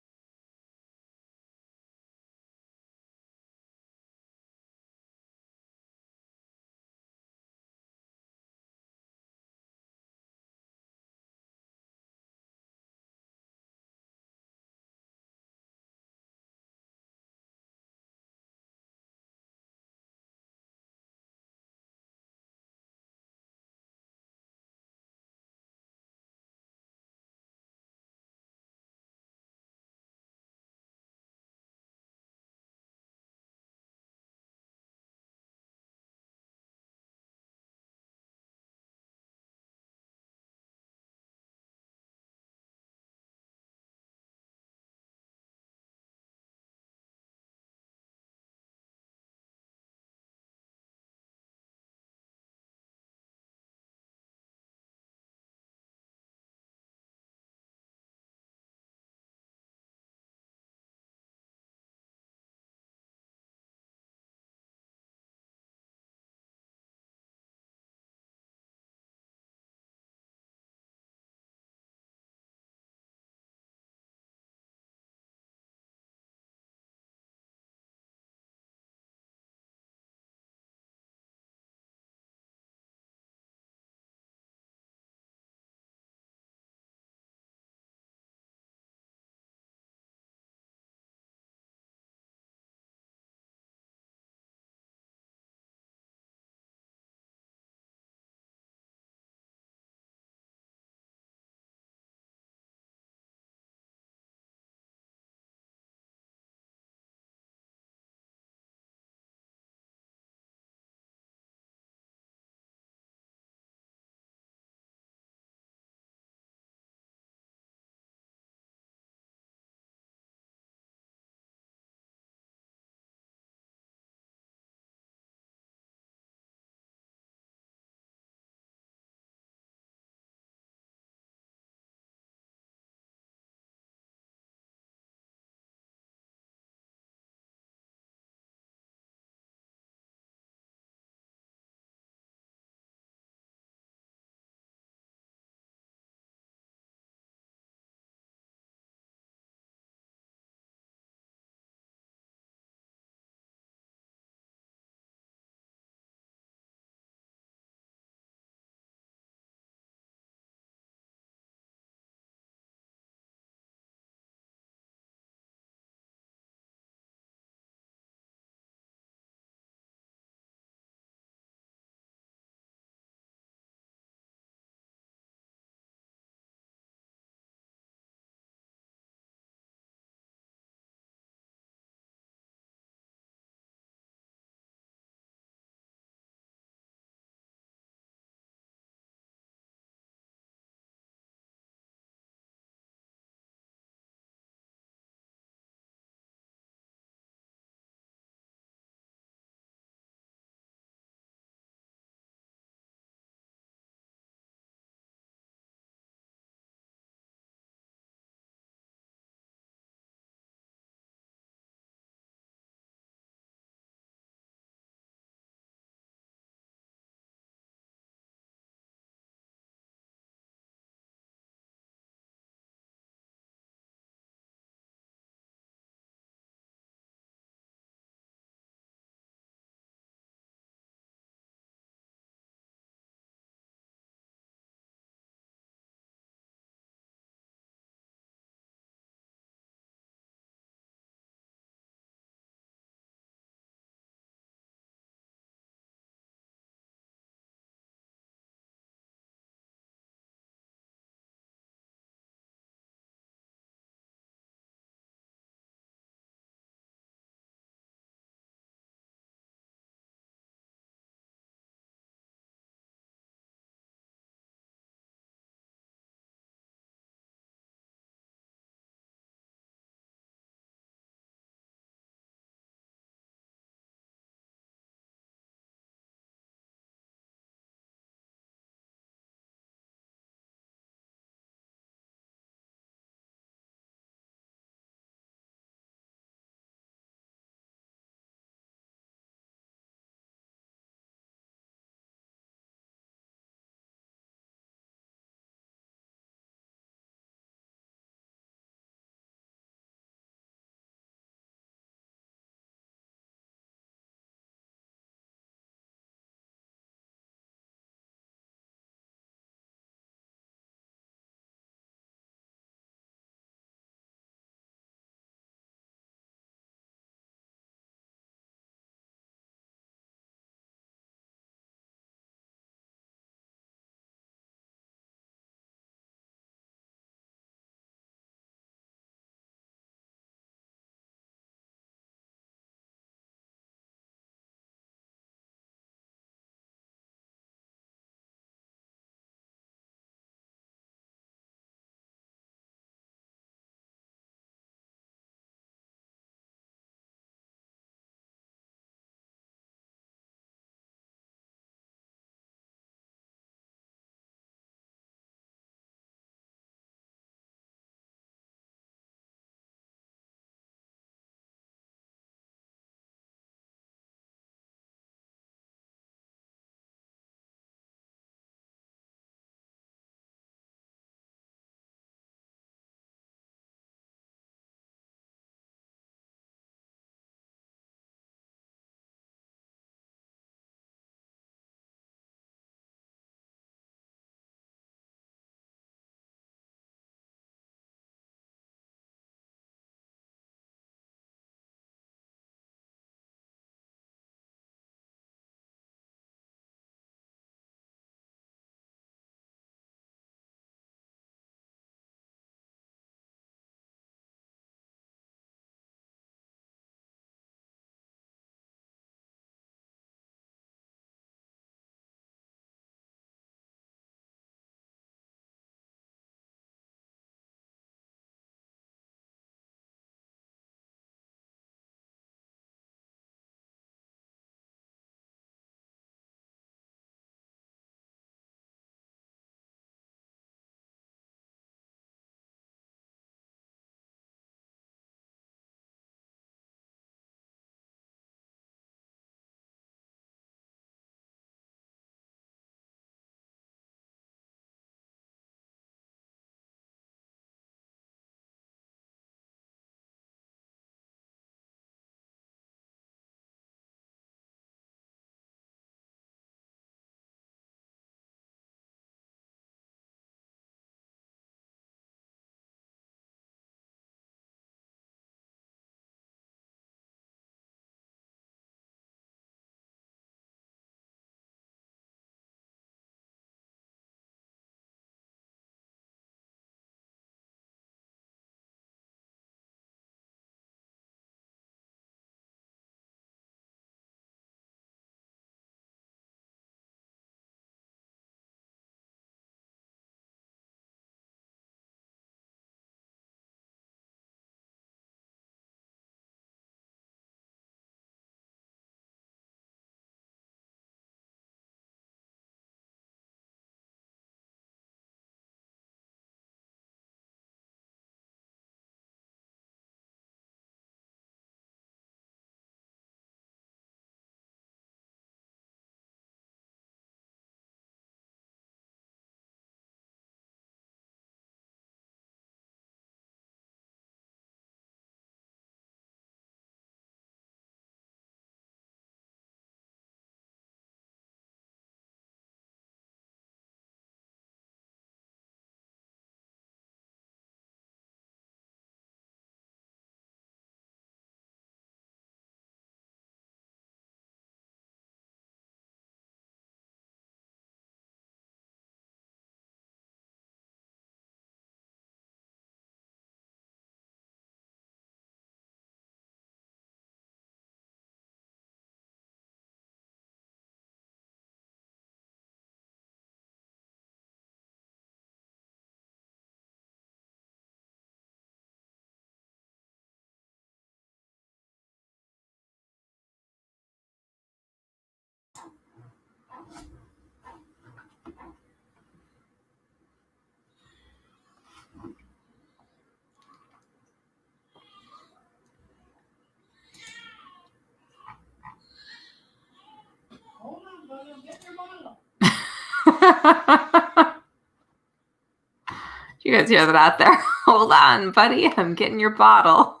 You guys hear that out there? Hold on, buddy. I'm getting your bottle.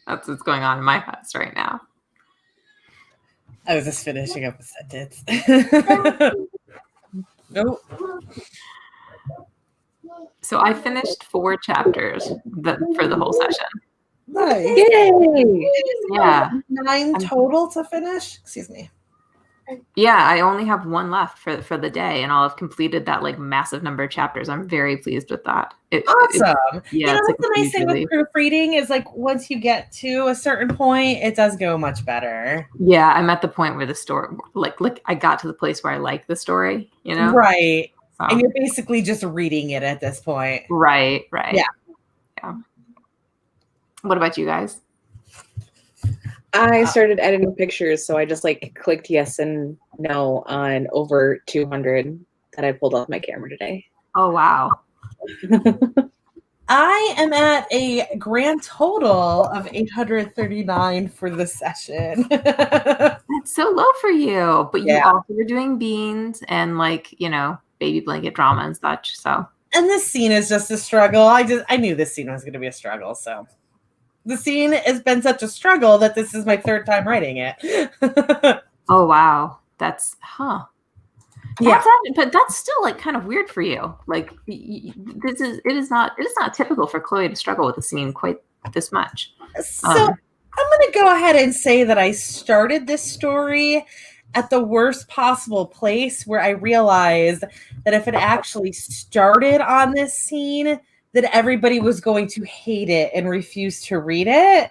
That's what's going on in my house right now. I was just finishing up a sentence. Nope. So I finished 4 chapters for the whole session. Nice. Yay! Yeah. 9 total to finish? Excuse me. Yeah, I only have 1 left for the day, and I'll have completed that like massive number of chapters. I'm very pleased with that. Awesome. Yeah, that's like the nice thing with proofreading is like once you get to a certain point, it does go much better. Yeah, I'm at the point where the story, like I got to the place where I like the story, you know? Right. So. And you're basically just reading it at this point. Right. Yeah. What about you guys? I started editing pictures, so I just like clicked yes and no on over 200 that I pulled off my camera today. Oh, wow. I am at a grand total of 839 for the session. That's so low for you. But you Yeah. also were doing beans and like, you know, baby blanket drama and such. So. And this scene is just a struggle. I knew this scene was going to be a struggle. So the scene has been such a struggle that this is my 3rd time writing it. Oh, wow. That's, Yeah. But that's still like kind of weird for you. Like it is not typical for Chloe to struggle with a scene quite this much. So I'm going to go ahead and say that I started this story at the worst possible place where I realized that if it actually started on this scene, that everybody was going to hate it and refuse to read it.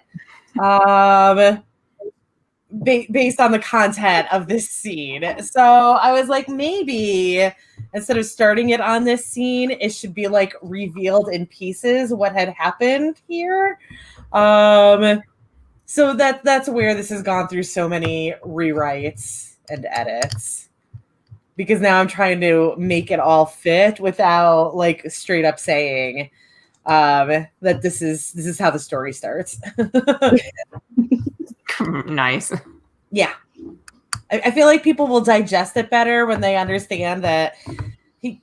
Based on the content of this scene. So I was like, maybe instead of starting it on this scene, it should be like revealed in pieces what had happened here. So that's where this has gone through so many rewrites and edits. Because now I'm trying to make it all fit without like straight up saying that this is how the story starts. Nice. Yeah. I feel like people will digest it better when they understand that he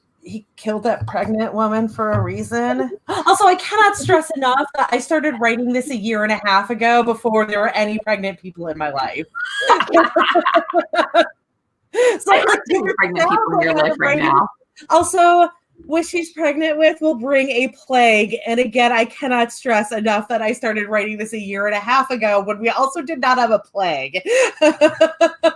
killed that pregnant woman for a reason. Also, I cannot stress enough that I started writing this 1.5 years ago before there were any pregnant people in my life. So I have 2 pregnant people in your life right now. Also, what she's pregnant with will bring a plague. And again, I cannot stress enough that I started writing this 1.5 years ago when we also did not have a plague.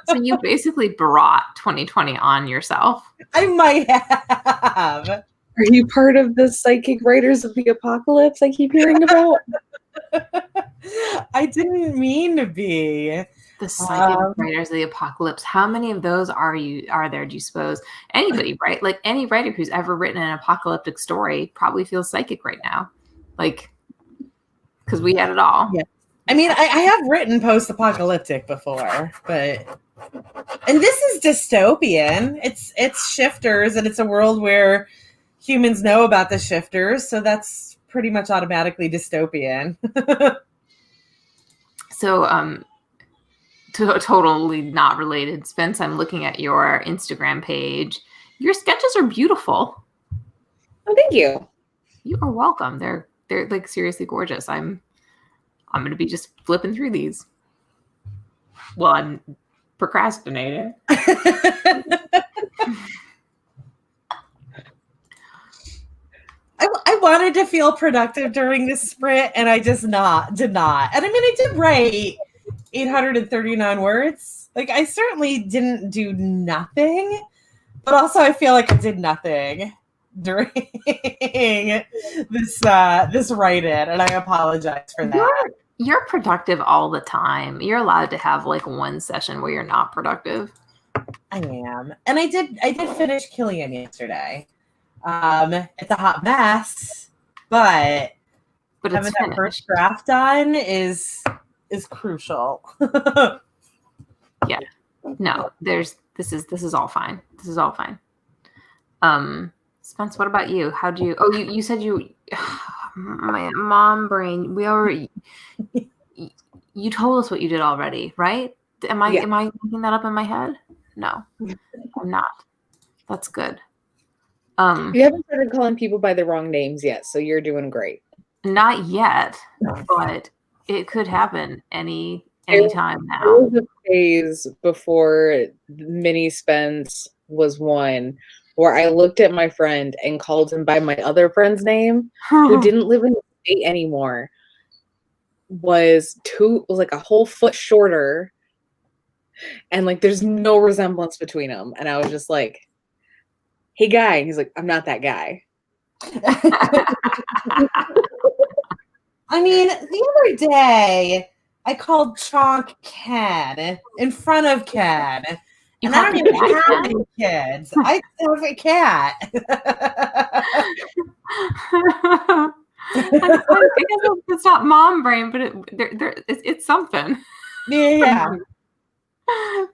So you basically brought 2020 on yourself. I might have. Are you part of the psychic writers of the apocalypse I keep hearing about? I didn't mean to be. The psychic writers of the apocalypse. How many of those are there, do you suppose? Anybody, right? Like any writer who's ever written an apocalyptic story probably feels psychic right now. Like, because we had it all. Yeah. I mean, I have written post-apocalyptic before, and this is dystopian. It's shifters, and it's a world where humans know about the shifters, so that's pretty much automatically dystopian. So, totally not related, Spence. I'm looking at your Instagram page. Your sketches are beautiful. Oh, thank you. You are welcome. They're like seriously gorgeous. I'm going to be just flipping through these. Well, I'm procrastinating. I wanted to feel productive during this sprint, and I just did not. And I mean, I did write 839 words. Like, I certainly didn't do nothing, but also I feel like I did nothing during this write-in, and I apologize for that. You're productive all the time. You're allowed to have like one session where you're not productive. I am, and I did finish Killian yesterday. It's a hot mess, but having that first draft done is crucial. Yeah. No, this is all fine. This is all fine. Spence, what about you? How do you? Oh, you said you. My mom brain. We already. You told us what you did already, right? Am I making that up in my head? No, I'm not. That's good. You haven't started calling people by the wrong names yet, so you're doing great. Not yet, but it could happen any time now. There was a phase before Mini Spence was one where I looked at my friend and called him by my other friend's name, who didn't live in the state anymore, was like a whole foot shorter, and like there's no resemblance between them. And I was just like, "Hey, guy." And he's like, "I'm not that guy." I mean, the other day I called Chalk Cad in front of Cad. And I don't even have any kids. I have a cat. I guess it's not mom brain, but it's something. Yeah.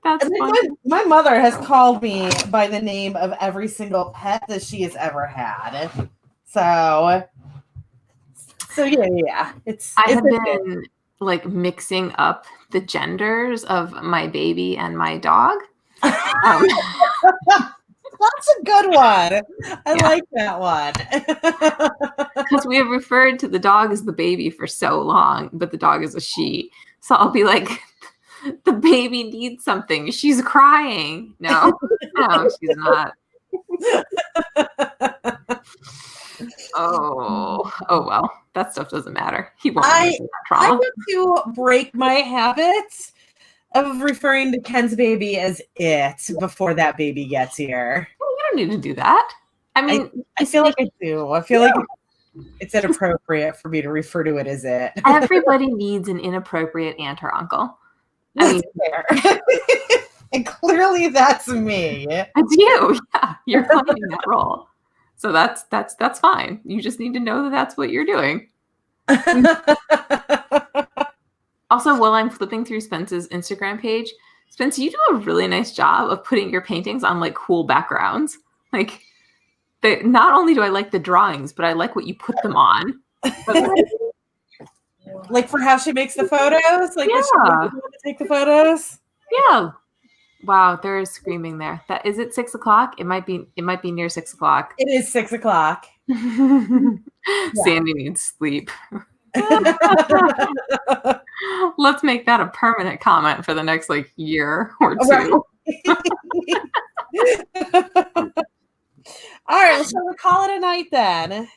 That's funny. My mother has called me by the name of every single pet that she has ever had. So yeah. I have been like mixing up the genders of my baby and my dog. That's a good one. I like that one. Because we have referred to the dog as the baby for so long, but the dog is a she. So I'll be like, the baby needs something. She's crying. No, she's not. Oh well. That stuff doesn't matter. He won't have that trauma. I want to break my habits of referring to Ken's baby as it before that baby gets here. You don't need to do that. I mean, I feel like I do. I feel like it's inappropriate for me to refer to it as it. Everybody needs an inappropriate aunt or uncle. I mean, fair. And clearly that's me. It's you. Yeah, you're playing that role. So that's fine. You just need to know that that's what you're doing. Also, while I'm flipping through Spence's Instagram page, Spence, you do a really nice job of putting your paintings on like cool backgrounds. Like, not only do I like the drawings, but I like what you put them on. Like for how she makes the photos? Like when she to take the photos? Yeah. Wow, there is screaming there. Is it 6 o'clock? It might be near 6 o'clock. It is 6 o'clock. Sandy needs sleep. Let's make that a permanent comment for the next like year or two. All right, so we'll call it a night then.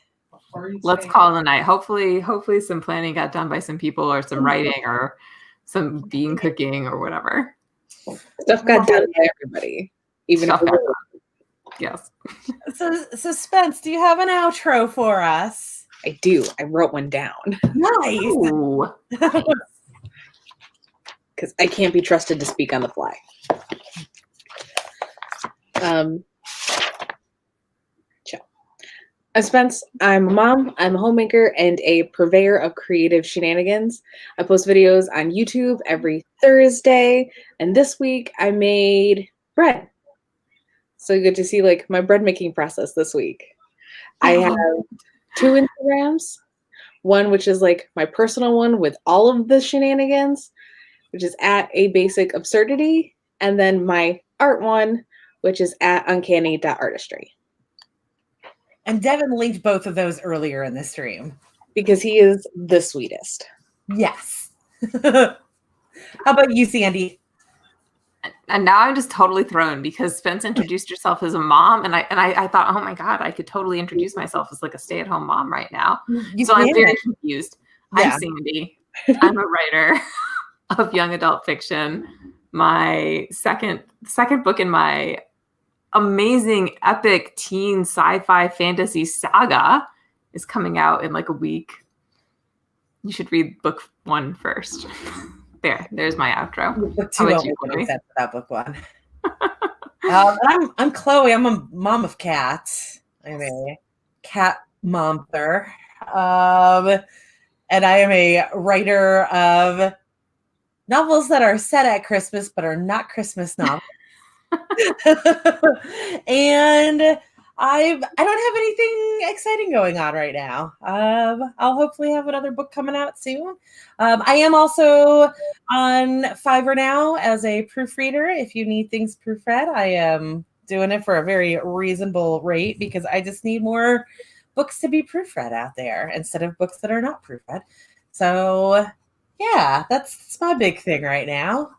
Let's call it a night. Hopefully some planning got done by some people or some writing or some bean cooking or whatever. Stuff got done by everybody. Even if yes. So Spence, do you have an outro for us? I do. I wrote one down. Nice. Because I can't be trusted to speak on the fly. I'm Spence. I'm a mom, I'm a homemaker, and a purveyor of creative shenanigans. I post videos on YouTube every Thursday, and this week I made bread. So you get to see like my bread making process this week. I have 2 Instagrams. One which is like my personal one with all of the shenanigans, which is at A Basic Absurdity, and then my art one, which is at uncanny.artistry. And Devin linked both of those earlier in the stream. Because he is the sweetest. Yes. How about you, Sandy? And now I'm just totally thrown because Spence introduced herself as a mom, and I thought, oh my God, I could totally introduce myself as like a stay-at-home mom right now. I'm very confused. Yeah. I'm Sandy. I'm a writer of young adult fiction. My second book in my amazing epic teen sci-fi fantasy saga is coming out in like a week. You should read book 1 first. There's my outro. Book 2 won't make sense without book 1. I'm Chloe. I'm a mom of cats. I'm a cat momther. And I am a writer of novels that are set at Christmas but are not Christmas novels. And I don't have anything exciting going on right now. I'll hopefully have another book coming out soon. I am also on Fiverr now as a proofreader. If you need things proofread, I am doing it for a very reasonable rate because I just need more books to be proofread out there instead of books that are not proofread. So yeah, that's my big thing right now.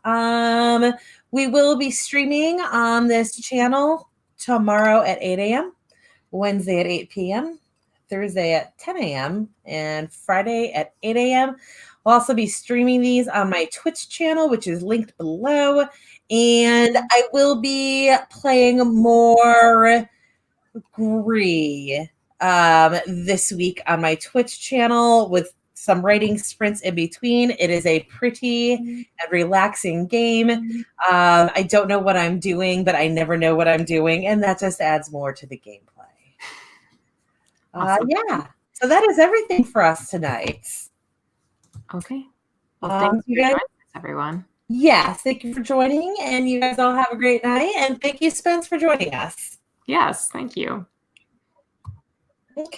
We will be streaming on this channel tomorrow at 8 a.m., Wednesday at 8 p.m., Thursday at 10 a.m., and Friday at 8 a.m. We'll also be streaming these on my Twitch channel, which is linked below. And I will be playing more Gree this week on my Twitch channel with some writing sprints in between. It is a pretty and relaxing game. I don't know what I'm doing, but I never know what I'm doing, and that just adds more to the gameplay. Awesome. Yeah, so that is everything for us tonight. Okay. Well, thanks for joining us, everyone. Yes, thank you for joining, and you guys all have a great night, and thank you, Spence, for joining us. Yes, thank you. Okay.